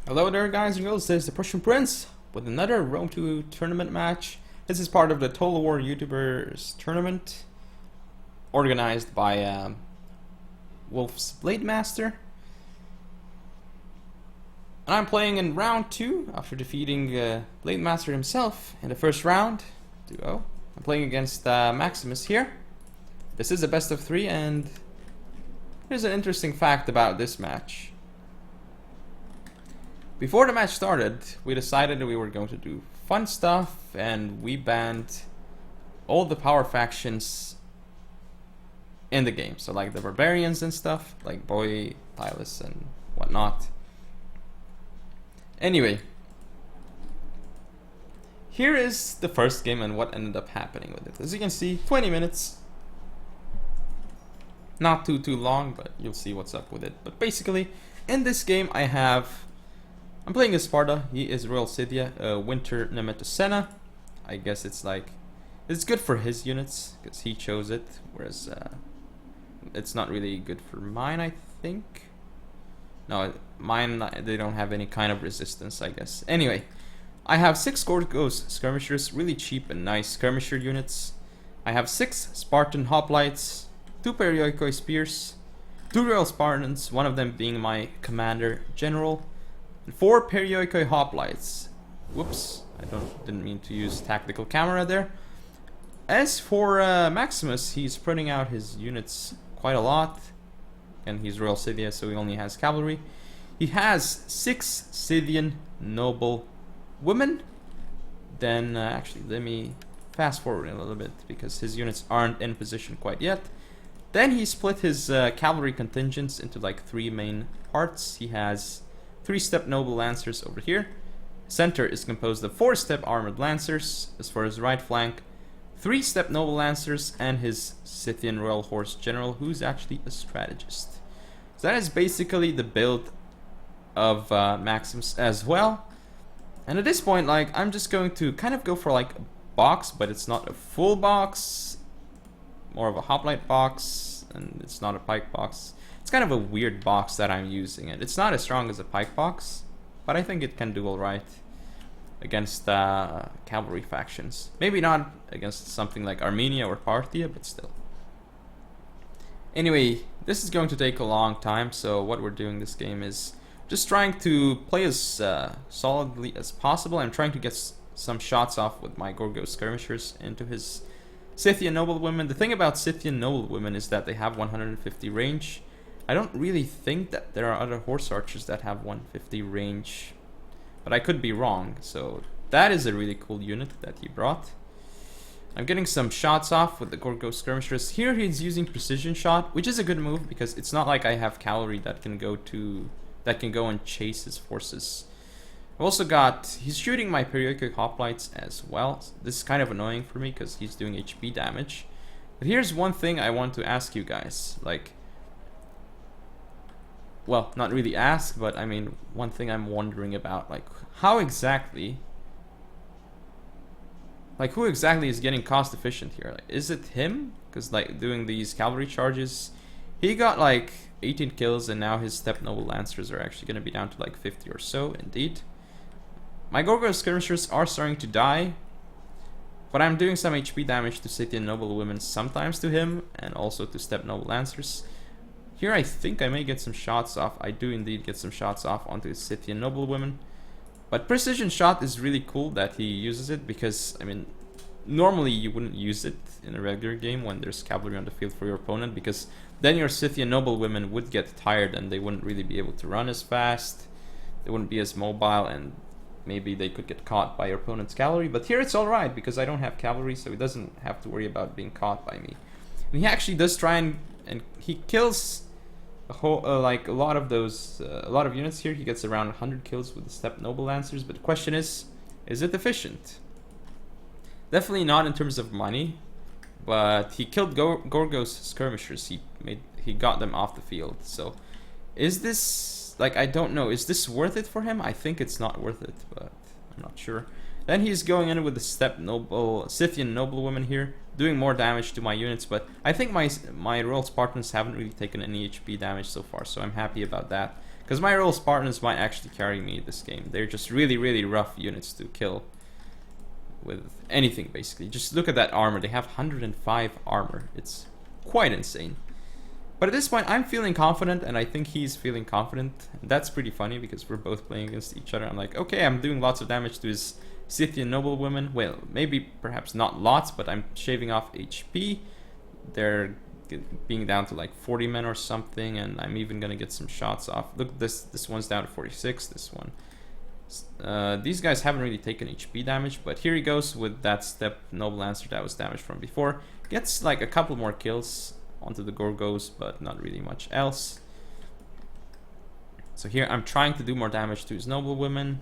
Hello there guys and girls, this is the Prussian Prince with another Ro8 tournament match. This is part of the Total War YouTubers tournament organized by Wolf's Blade Master. And I'm playing in round 2 after defeating Blade Master himself in the first round. 2-0. I'm playing against Maximus here. This is a best of 3 and here's an interesting fact about this match. Before the match started, we decided that we were going to do fun stuff, and we banned all the power factions in the game. So like the barbarians and stuff, like Boy, Tylus and whatnot. Anyway, here is the first game and what ended up happening with it. As you can see, 20 minutes. Not too long, but you'll see what's up with it. But basically, in this game I'm playing as Sparta. He is Royal Scythia, Winter Nemetusena. I guess it's good for his units because he chose it, whereas it's not really good for mine, I think. No, mine, they don't have any kind of resistance, I guess. Anyway, I have 6 Gorgos skirmishers, really cheap and nice skirmisher units. I have 6 Spartan hoplites, 2 Perioikoi spears, 2 Royal Spartans, one of them being my commander general. 4 Perioikoi hoplites. Whoops, didn't mean to use tactical camera there. As for Maximus, he's spreading out his units quite a lot. And he's Royal Scythia, so he only has cavalry. He has 6 Scythian noble women. Then, actually, let me fast forward a little bit because his units aren't in position quite yet. Then he split his cavalry contingents into like 3 main parts. He has 3-step noble lancers over here. Center is composed of 4-step armored lancers. As for his right flank, 3-step noble lancers and his Scythian royal horse general, who's actually a strategist. So that is basically the build of Maximus as well. And at this point, like, I'm just going to kind of go for like a box, but it's not a full box, more of a hoplite box, and it's not a pike box. It's kind of a weird box that I'm using, and it's not as strong as a pike box, but I think it can do alright against cavalry factions. Maybe not against something like Armenia or Parthia, but still. Anyway, this is going to take a long time, so what we're doing this game is just trying to play as solidly as possible. I'm trying to get some shots off with my Gorgos skirmishers into his Scythian noblewomen. The thing about Scythian noblewomen is that they have 150 range. I don't really think that there are other horse archers that have 150 range, but I could be wrong. So that is a really cool unit that he brought. I'm getting some shots off with the Gorgos skirmishers. Here he's using precision shot, which is a good move because it's not like I have cavalry that can go and chase his forces. I've also got, he's shooting my Perioikoi hoplites as well. This is kind of annoying for me because he's doing HP damage. But here's one thing I want to ask you guys, like, well, not really ask, but I mean, one thing I'm wondering about, like, who exactly is getting cost efficient here? Like, is it him? Because like doing these cavalry charges, he got like 18 kills, and now his step noble lancers are actually going to be down to like 50 or so. Indeed, my Gorgos skirmishers are starting to die, but I'm doing some HP damage to Scythian noble women, sometimes to him, and also to step noble lancers. Here I think I may get some shots off. I do indeed get some shots off onto his Scythian noblewomen. But precision shot is really cool that he uses it because, I mean, normally you wouldn't use it in a regular game when there's cavalry on the field for your opponent, because then your Scythian noblewomen would get tired and they wouldn't really be able to run as fast. They wouldn't be as mobile, and maybe they could get caught by your opponent's cavalry. But here it's alright because I don't have cavalry, so he doesn't have to worry about being caught by me. And he actually does try and he kills a lot of units here. He gets around 100 kills with the step noble lancers, but the question is it efficient? Definitely not in terms of money, but he killed Gorgos skirmishers. He got them off the field. So is this, like, I don't know, is this worth it for him? I think it's not worth it, but I'm not sure. Then he's going in with the step noble Scythian noblewomen here, doing more damage to my units, but I think my Royal Spartans haven't really taken any HP damage so far, so I'm happy about that. Because my royal Spartans might actually carry me this game. They're just really, really rough units to kill with anything, basically. Just look at that armor. They have 105 armor. It's quite insane. But at this point, I'm feeling confident, and I think he's feeling confident. That's pretty funny, because we're both playing against each other. I'm like, okay, I'm doing lots of damage to his Scythian noblewomen. Well, maybe, perhaps not lots, but I'm shaving off HP. They're being down to like 40 men or something, and I'm even gonna get some shots off. Look, this one's down to 46, this one. These guys haven't really taken HP damage, but here he goes with that step noble lancer that was damaged from before. Gets like a couple more kills onto the Gorgos, but not really much else. So here I'm trying to do more damage to his noblewomen,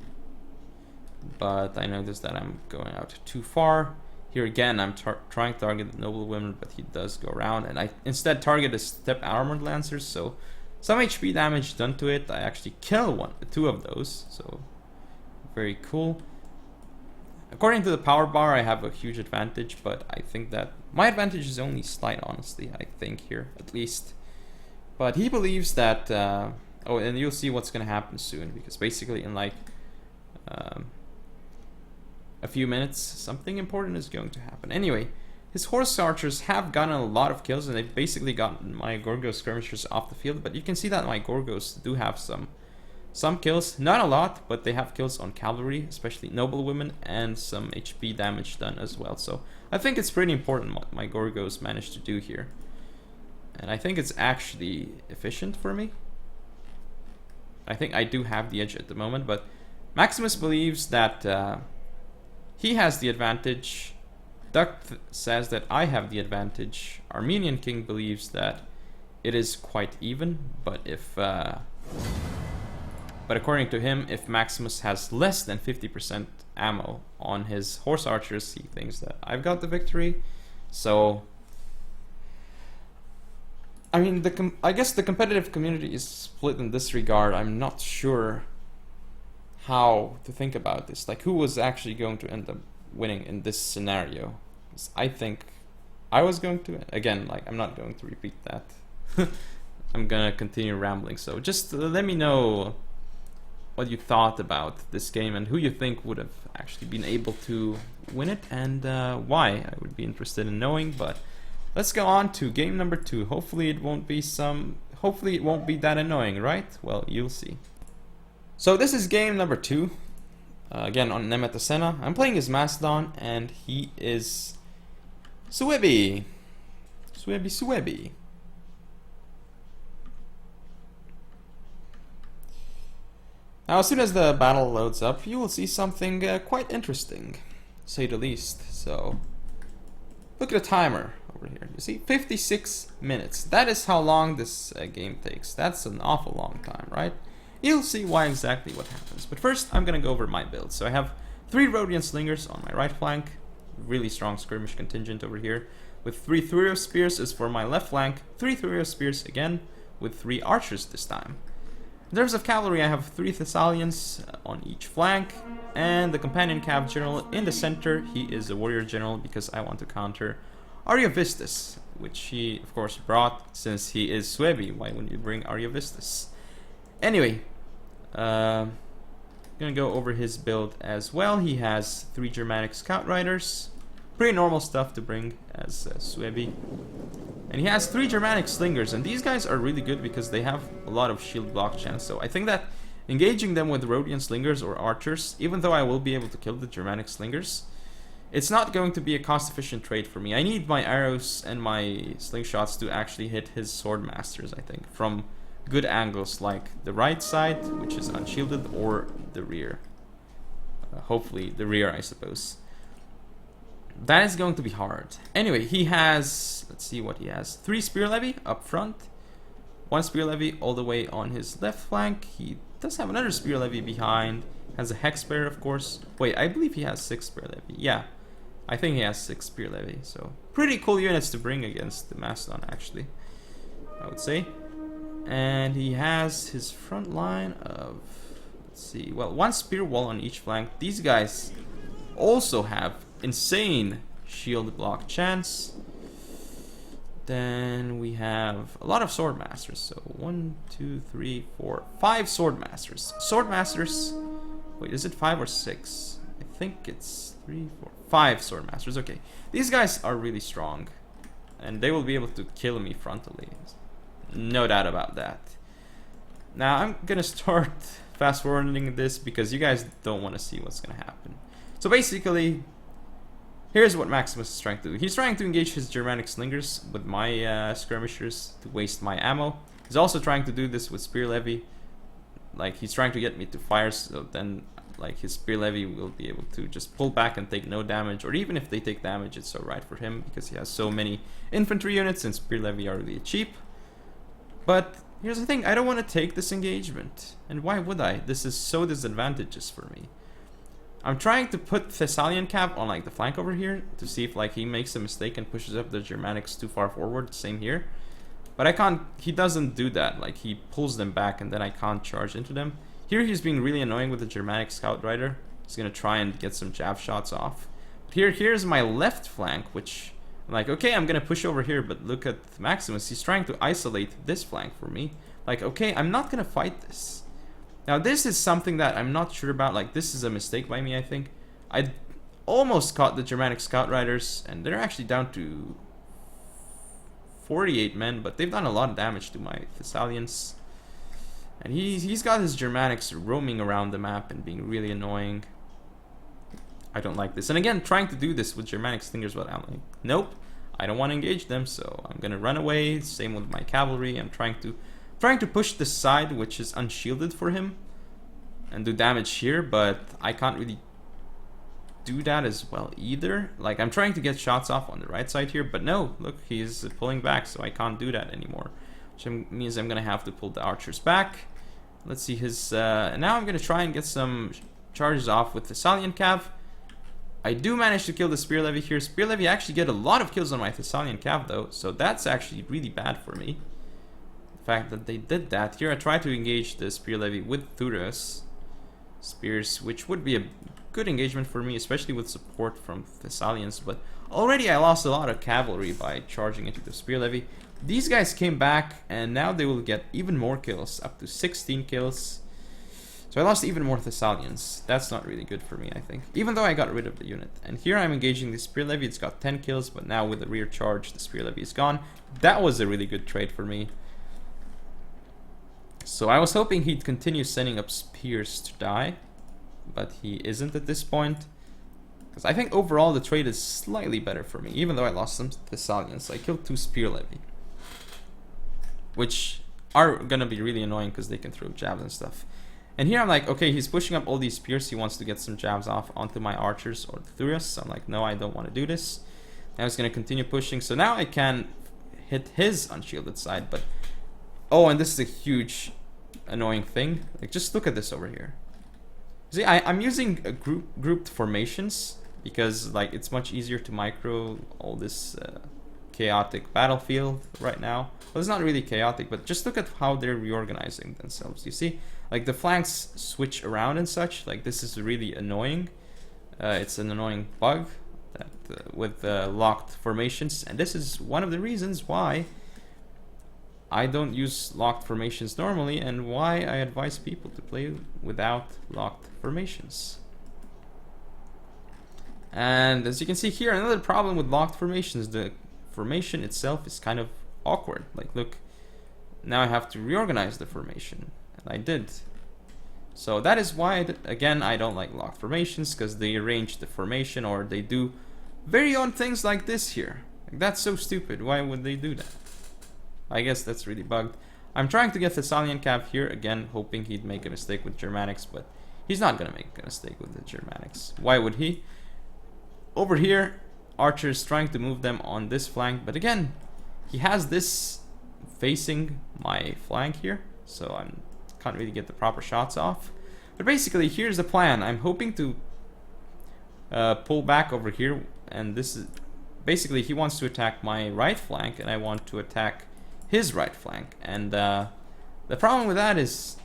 but I noticed that I'm going out too far. Here again, I'm trying to target the noblewomen, but he does go around, and I instead target the step armored lancers, so some HP damage done to it. I actually kill two of those, so very cool. According to the power bar, I have a huge advantage, but I think that my advantage is only slight, honestly, I think here, at least. But he believes that, oh, and you'll see what's gonna happen soon, because basically in like a few minutes, something important is going to happen. Anyway, his horse archers have gotten a lot of kills, and they've basically gotten my Gorgos skirmishers off the field, but you can see that my Gorgos do have some kills, not a lot, but they have kills on cavalry, especially noblewomen, and some HP damage done as well. So I think it's pretty important what my Gorgos managed to do here, and I think it's actually efficient for me. I think I do have the edge at the moment, but Maximus believes that he has the advantage. Duck says that I have the advantage. Armenian King believes that it is quite even, but if but according to him, if Maximus has less than 50% ammo on his horse archers, he thinks that I've got the victory. So, I mean, I guess the competitive community is split in this regard. I'm not sure how to think about this. Like, who was actually going to end up winning in this scenario? I think I was going to. Again, like, I'm not going to repeat that. I'm gonna continue rambling. So just let me know what you thought about this game and who you think would have actually been able to win it, and why. I would be interested in knowing. But let's go on to game number 2. Hopefully it won't be that annoying, right? Well, you'll see. So this is game number 2. Again on Nemetasena. I'm playing as Mastodon, and he is Suebi. Suebi. Now, as soon as the battle loads up, you will see something quite interesting, to say the least. So, look at the timer over here. You see, 56 minutes. That is how long this game takes. That's an awful long time, right? You'll see why exactly what happens. But first, I'm going to go over my build. So I have 3 Rhodian Slingers on my right flank. Really strong skirmish contingent over here. With 3 Thurio Spears is for my left flank. 3 Thurio Spears again, with 3 Archers this time. In terms of cavalry, I have 3 Thessalians on each flank, and the companion cav general in the center. He is a warrior general because I want to counter Ariovistus, which he of course brought since he is Suebi. Why wouldn't you bring Ariovistus? Anyway, gonna go over his build as well. He has 3 Germanic scout riders. Pretty normal stuff to bring as Suebi. And he has 3 Germanic slingers, and these guys are really good because they have a lot of shield block chance. So I think that engaging them with Rhodian slingers or archers, even though I will be able to kill the Germanic slingers, it's not going to be a cost-efficient trade for me. I need my arrows and my slingshots to actually hit his sword masters, I think, from good angles like the right side, which is unshielded, or the rear. Hopefully the rear, I suppose. That is going to be hard. Anyway, he has, let's see what he has. 3 Spear Levy up front. 1 Spear Levy all the way on his left flank. He does have another Spear Levy behind. Has a Hex Bearer, of course. Wait, I believe he has 6 Spear Levy. Yeah, I think he has 6 Spear Levy. So, pretty cool units to bring against the Mastodon, actually, I would say. And he has his front line of, let's see, well, 1 Spear Wall on each flank. These guys also have insane shield block chance. Then we have a lot of sword masters. So 1, 2, 3, 4, 5 sword masters. Sword masters. Wait, is it 5 or 6? I think it's 3, 4, 5 sword masters. Okay, these guys are really strong, and they will be able to kill me frontally. No doubt about that. Now I'm gonna start fast forwarding this because you guys don't want to see what's gonna happen. So basically, here's what Maximus is trying to do. He's trying to engage his Germanic slingers with my skirmishers to waste my ammo. He's also trying to do this with spear levy. Like, he's trying to get me to fire, so then like his spear levy will be able to just pull back and take no damage, or even if they take damage, it's alright for him because he has so many infantry units and spear levy are really cheap. But here's the thing, I don't want to take this engagement. And why would I? This is so disadvantageous for me. I'm trying to put Thessalian Cav on like the flank over here to see if like he makes a mistake and pushes up the Germanics too far forward. Same here. But I can't, he doesn't do that. Like, he pulls them back and then I can't charge into them. Here he's being really annoying with the Germanic Scout Rider. He's gonna try and get some jab shots off. But here's my left flank, which I'm like, okay, I'm gonna push over here, but look at Maximus. He's trying to isolate this flank for me. Like, okay, I'm not gonna fight this. Now this is something that I'm not sure about. Like, this is a mistake by me, I think. I almost caught the Germanic Scout Riders, and they're actually down to 48 men, but they've done a lot of damage to my Thessalians. And he's got his Germanics roaming around the map and being really annoying. I don't like this. And again, trying to do this with Germanic slingers, but I'm like, nope, I don't want to engage them, so I'm gonna run away. Same with my cavalry. I'm trying to push this side, which is unshielded for him, and do damage here, but I can't really do that as well either. Like, I'm trying to get shots off on the right side here, but no, look, he's pulling back, so I can't do that anymore, which means I'm gonna have to pull the archers back. Let's see his now I'm gonna try and get some charges off with the Thessalian Cav. I do manage to kill the spear levy here. Spear levy actually get a lot of kills on my Thessalian Cav though, so that's actually really bad for me, the fact that they did that. Here I try to engage the spear levy with Thuros spears, which would be a good engagement for me, especially with support from Thessalians, but already I lost a lot of cavalry by charging into the spear levy. These guys came back, and now they will get even more kills, up to 16 kills. So I lost even more Thessalians. That's not really good for me, I think, even though I got rid of the unit. And here I'm engaging the spear levy. It's got 10 kills, but now with the rear charge, the spear levy is gone. That was a really good trade for me. So I was hoping he'd continue sending up spears to die, but he isn't at this point. Because I think overall the trade is slightly better for me, even though I lost some Thessalians. I killed 2 spear levy, which are gonna be really annoying because they can throw jabs and stuff. And here I'm like, okay, he's pushing up all these spears. He wants to get some jabs off onto my archers or the Thuros. So I'm like, no, I don't want to do this. Now he's gonna continue pushing. So now I can hit his unshielded side, but oh, and this is a huge annoying thing. Like, just look at this over here. See, I'm using a grouped formations because like it's much easier to micro all this chaotic battlefield right now. Well, it's not really chaotic, but just look at how they're reorganizing themselves. You see, like the flanks switch around and such. Like, this is really annoying. It's an annoying bug that with locked formations, and this is one of the reasons why I don't use locked formations normally, and why I advise people to play without locked formations. And as you can see here, another problem with locked formations, the formation itself is kind of awkward. Like, look, now I have to reorganize the formation, and I did. So that is why, again, I don't like locked formations, because they arrange the formation, or they do very odd things like this here. Like, that's so stupid. Why would they do that? I guess that's really bugged. I'm trying to get Thessalian Cav here, again, hoping he'd make a mistake with Germanics, but he's not gonna make a mistake with the Germanics. Why would he? Over here, archers trying to move them on this flank, but again, he has this facing my flank here, so I can't really get the proper shots off. But basically, here's the plan. I'm hoping to pull back over here, and this is basically, he wants to attack my right flank, and I want to attack his right flank. And the problem with that is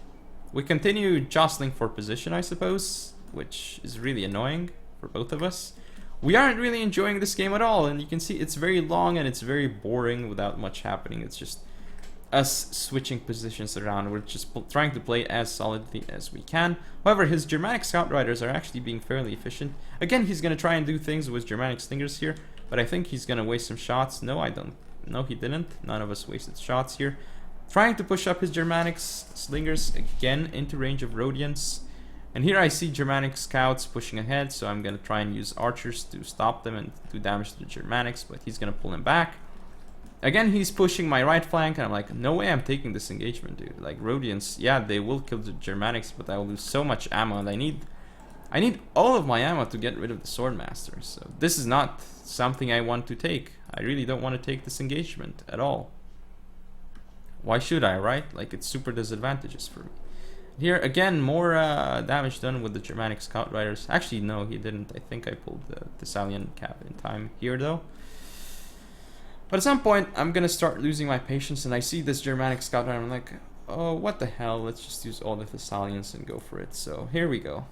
we continue jostling for position, I suppose, which is really annoying for both of us. we aren't really enjoying this game at all. And you can see it's very long and it's very boring without much happening. It's just us switching positions around. We're just trying to play as solidly as we can. However, his Germanic Scout Riders are actually being fairly efficient. Again, he's going to try and do things with Germanic Slingers here, but I think he's going to waste some shots. No, I don't. No, he didn't. None of us wasted shots here. Trying to push up his Germanic Slingers again into range of Rhodians. And here I see Germanic Scouts pushing ahead, so I'm going to try and use archers to stop them and do damage to the Germanics, but he's going to pull them back. Again, he's pushing my right flank, and I'm like, no way I'm taking this engagement, dude. Like, Rhodians, yeah, they will kill the Germanics, but I will lose so much ammo, and I need all of my ammo to get rid of the Swordmaster. So this is not something I want to take. I really don't want to take this engagement at all. Why should I, right? Like, it's super disadvantageous for me. Here, again, more damage done with the Germanic Scout Riders. Actually, no, he didn't. I think I pulled the Thessalian Cap in time here, though. But at some point, I'm gonna start losing my patience, and I see this Germanic Scout Rider, and I'm like, oh, what the hell, let's just use all the Thessalians and go for it. So, here we go.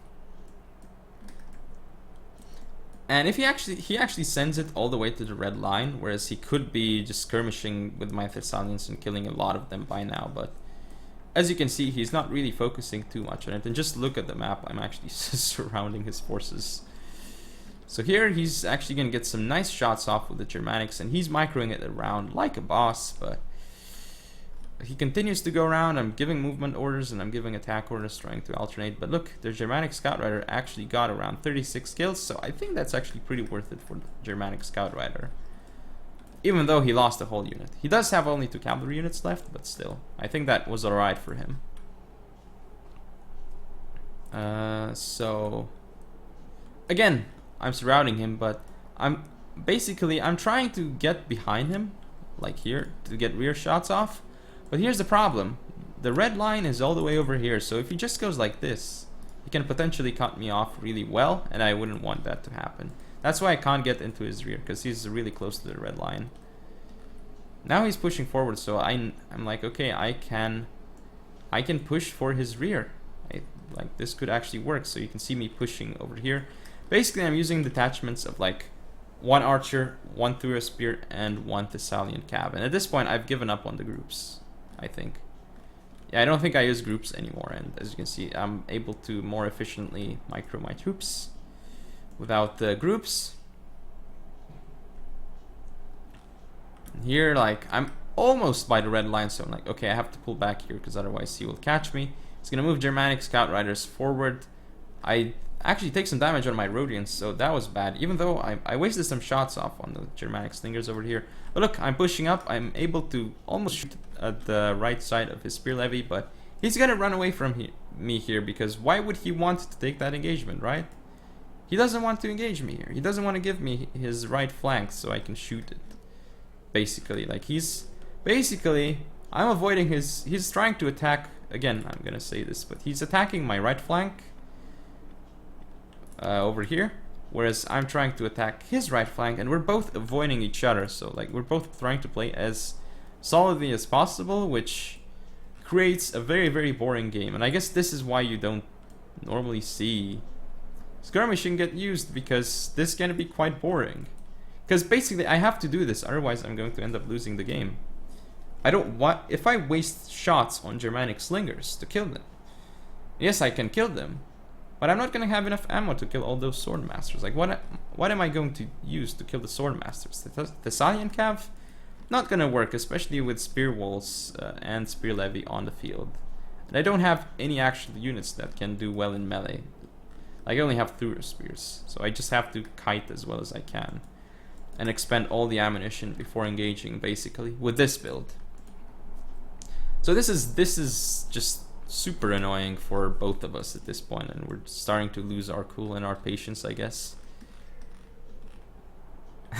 And if he actually sends it all the way to the red line, whereas he could be just skirmishing with my Thessalians and killing a lot of them by now, but as you can see, he's not really focusing too much on it. And just look at the map, I'm actually surrounding his forces. So here he's actually going to get some nice shots off with the Germanics, and he's microing it around like a boss, but he continues to go around. I'm giving movement orders and I'm giving attack orders, trying to alternate. But look, the Germanic Scout Rider actually got around 36 kills, so I think that's actually pretty worth it for the Germanic Scout Rider. Even though he lost a whole unit. He does have only 2 cavalry units left, but still, I think that was alright for him. So again, I'm surrounding him, but I'm trying to get behind him, like here, to get rear shots off. But here's the problem. The red line is all the way over here, so if he just goes like this, he can potentially cut me off really well, and I wouldn't want that to happen. That's why I can't get into his rear, because he's really close to the red line. Now he's pushing forward, so I'm like, okay, I can push for his rear. Like, this could actually work, so you can see me pushing over here. Basically, I'm using detachments of like 1 archer, 1 Thura spear, and 1 Thessalian cab. And at this point, I've given up on the groups, I think. Yeah, I don't think I use groups anymore, and as you can see, I'm able to more efficiently micro my troops without the groups. Here, like, I'm almost by the red line, so I'm like, okay, I have to pull back here because otherwise he will catch me. He's gonna move Germanic Scout Riders forward. I actually take some damage on my Rhodians, so that was bad, even though I wasted some shots off on the Germanic Slingers over here. But look, I'm pushing up. I'm able to almost shoot at the right side of his spear levy, but he's gonna run away from me here, because why would he want to take that engagement, right? He doesn't want to engage me here. He doesn't want to give me his right flank so I can shoot it. Basically, like, I'm avoiding he's trying to attack, again, I'm gonna say this, but he's attacking my right flank over here, whereas I'm trying to attack his right flank, and we're both avoiding each other. So, like, we're both trying to play as solidly as possible, which creates a very, very boring game. And I guess this is why you don't normally see skirmishing get used, because this is gonna be quite boring. Because basically I have to do this, otherwise I'm going to end up losing the game. I don't want, if I waste shots on Germanic Slingers to kill them, yes, I can kill them, but I'm not going to have enough ammo to kill all those Swordmasters. Like, what am I going to use to kill the Swordmasters? The Thessalian Cav? Not going to work, especially with Spear Walls and Spear Levy on the field. And I don't have any actual units that can do well in melee. I only have Thura Spears, so I just have to kite as well as I can and expend all the ammunition before engaging, basically, with this build. So this is just super annoying for both of us at this point, and we're starting to lose our cool and our patience, I guess.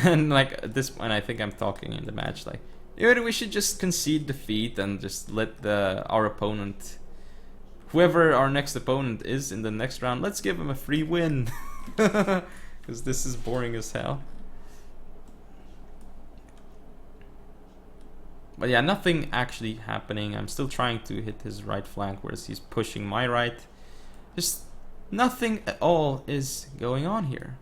And like, at this point, I think I'm talking in the match like, dude, we should just concede defeat and just let our opponent, whoever our next opponent is in the next round, let's give him a free win. Because this is boring as hell. But yeah, nothing actually happening. I'm still trying to hit his right flank, whereas he's pushing my right. Just nothing at all is going on here.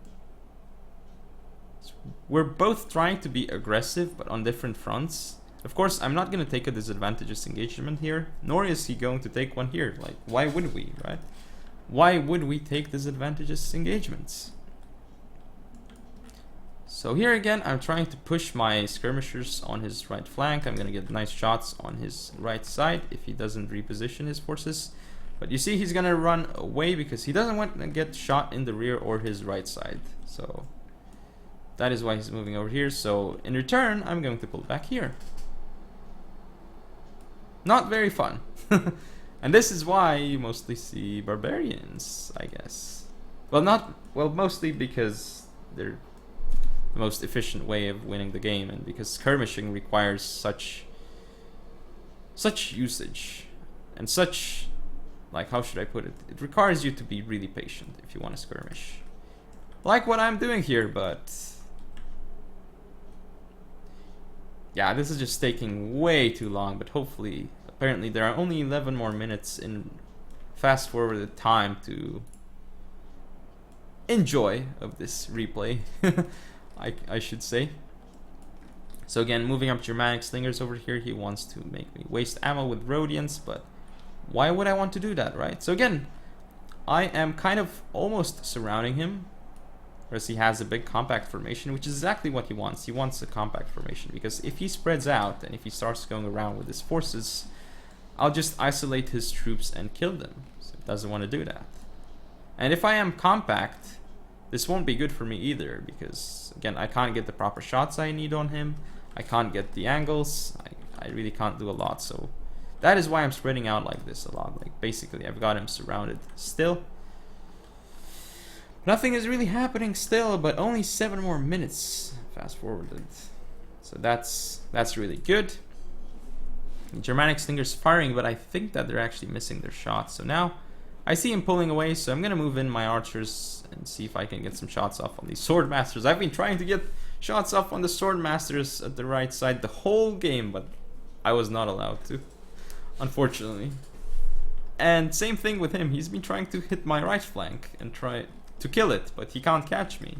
we're both trying to be aggressive, but on different fronts. Of course, I'm not going to take a disadvantageous engagement here, nor is he going to take one here. Like, why would we, right? Why would we take disadvantageous engagements? So here again, I'm trying to push my skirmishers on his right flank. I'm going to get nice shots on his right side if he doesn't reposition his forces. But you see, he's going to run away because he doesn't want to get shot in the rear or his right side. So that is why he's moving over here. So in return, I'm going to pull back here. Not very fun. And this is why you mostly see barbarians, I guess. Well, mostly because they're the most efficient way of winning the game, and because skirmishing requires such usage and such, like, how should I put it? It requires you to be really patient if you want to skirmish. Like what I'm doing here, but yeah, this is just taking way too long, but hopefully, apparently there are only 11 more minutes in fast forwarded time to enjoy of this replay. I should say. So again, moving up Germanic slingers over here, he wants to make me waste ammo with Rhodians, but why would I want to do that, right? So again, I am kind of almost surrounding him, whereas he has a big compact formation, which is exactly what he wants. He wants a compact formation, because if he spreads out and if he starts going around with his forces, I'll just isolate his troops and kill them. So he doesn't want to do that. And if I am compact, this won't be good for me either, because again, I can't get the proper shots I need on him. I can't get the angles. I really can't do a lot. So that is why I'm spreading out like this a lot. Like, basically, I've got him surrounded still. Nothing is really happening still, but only 7 more minutes fast forwarded. So that's really good. Germanic slingers firing, but I think that they're actually missing their shots. So now I see him pulling away, so I'm gonna move in my archers and see if I can get some shots off on these sword masters. I've been trying to get shots off on the sword masters at the right side the whole game, but I was not allowed to, unfortunately. And same thing with him. He's been trying to hit my right flank and try to kill it, but he can't catch me.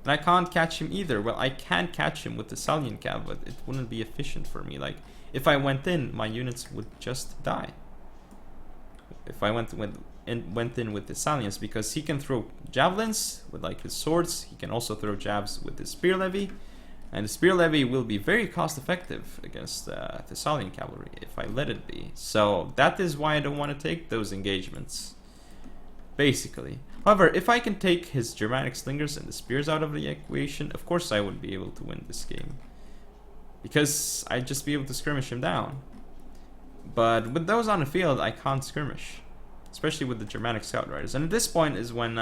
And I can't catch him either. Well, I can catch him with the Salian cav, but it wouldn't be efficient for me. Like, if I went in, my units would just die. If I went in with the Salians, because he can throw javelins with like his swords, he can also throw jabs with his spear levy, and the spear levy will be very cost effective against the Thessalian cavalry if I let it be. So that is why I don't want to take those engagements, basically. However, if I can take his Germanic slingers and the spears out of the equation, of course I would be able to win this game, because I'd just be able to skirmish him down. But with those on the field, I can't skirmish, especially with the Germanic scout riders. And at this point is when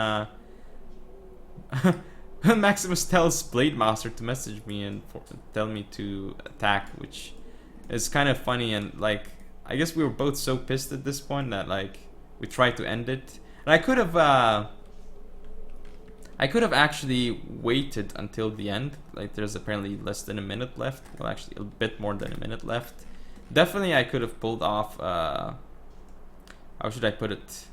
Maximus tells Blade Master to message me and tell me to attack, which is kind of funny. And like, I guess we were both so pissed at this point that like we tried to end it. And I could have actually waited until the end. Like, there's apparently less than a minute left. Well, actually a bit more than a minute left. Definitely I could have pulled off, how should I put it?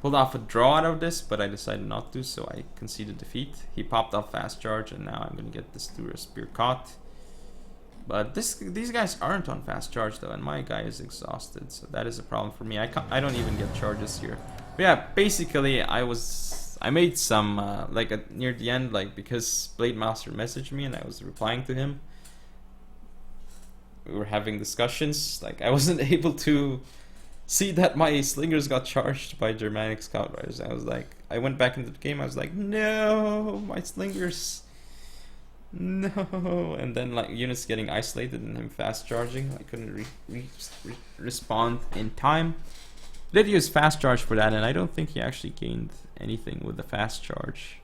Pulled off a draw out of this, but I decided not to, so I conceded defeat. He popped off fast charge, and now I'm going to get this through a spear caught. But these guys aren't on fast charge, though, and my guy is exhausted, so that is a problem for me. I don't even get charges here. But yeah, basically, I made some, near the end, like, because Blade Master messaged me and I was replying to him. We were having discussions, like, I wasn't able to see that my slingers got charged by Germanic scout riders. I went back into the game, I was like, no, my slingers, no. And then like units getting isolated and him fast charging, I couldn't respond in time. Did use fast charge for that, and I don't think he actually gained anything with the fast charge,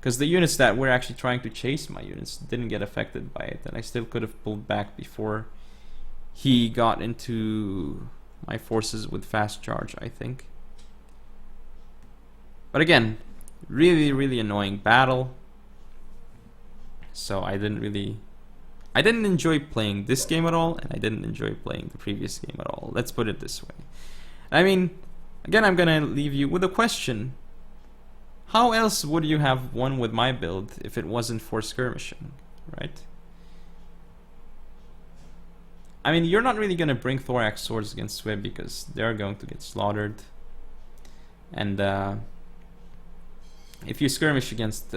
because the units that were actually trying to chase my units didn't get affected by it, and I still could have pulled back before he got into my forces with fast charge, I think. But again, really annoying battle. So I didn't enjoy playing this game at all, and I didn't enjoy playing the previous game at all. Let's put it this way. I mean, again, I'm gonna leave you with a question. how else would you have won with my build if it wasn't for skirmishing, right? I mean, you're not really gonna bring thorax swords against Swib because they're going to get slaughtered. And if you skirmish against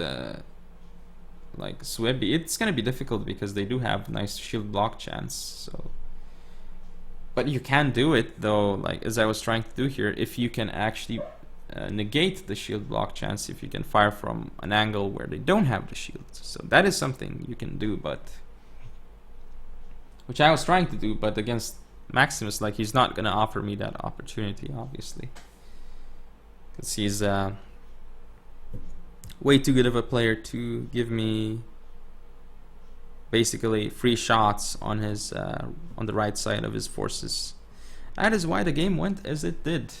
like Swib, it's gonna be difficult because they do have nice shield block chance. So, but you can do it though, like as I was trying to do here, if you can actually negate the shield block chance, if you can fire from an angle where they don't have the shields. So that is something you can do, but which I was trying to do, but against Maximus, like, he's not gonna offer me that opportunity, obviously, because he's way too good of a player to give me basically free shots on his on the right side of his forces. That is why the game went as it did.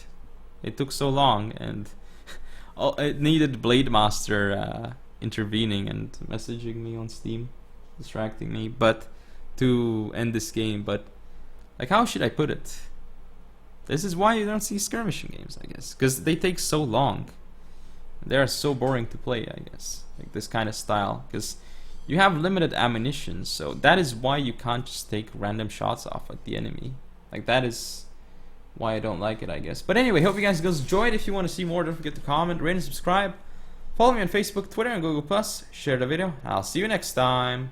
It took so long, and it needed Blade Master intervening and messaging me on Steam, distracting me, but to end this game. But like, how should I put it? This is why you don't see skirmishing games, I guess, because they take so long. They are so boring to play, I guess, like this kind of style, because you have limited ammunition. So that is why you can't just take random shots off at the enemy. Like, that is why I don't like it, I guess. But anyway, hope you guys enjoyed. If you want to see more, don't forget to comment, rate, and subscribe. Follow me on Facebook, Twitter, and Google+. Share the video. I'll see you next time.